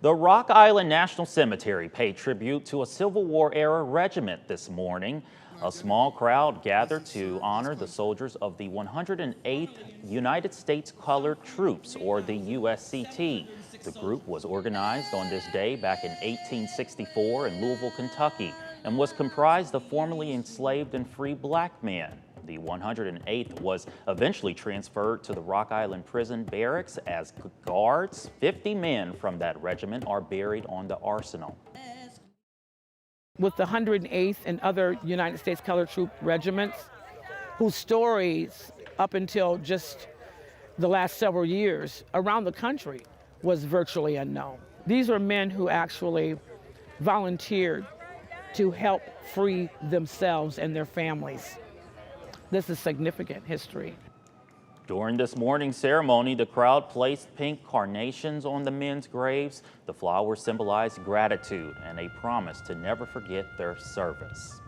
The Rock Island National Cemetery paid tribute to a Civil War-era regiment this morning. A small crowd gathered to honor the soldiers of the 108th United States Colored Troops, or the USCT. The group was organized on this day back in 1864 in Louisville, Kentucky, and was comprised of formerly enslaved and free black men. The 108th was eventually transferred to the Rock Island Prison Barracks as guards. 50 men from that regiment are buried on the arsenal. With the 108th and other United States Colored Troop regiments, whose stories up until just the last several years around the country was virtually unknown. These are men who actually volunteered to help free themselves and their families. This is significant history. During this morning's ceremony, the crowd placed pink carnations on the men's graves. The flowers symbolized gratitude and a promise to never forget their service.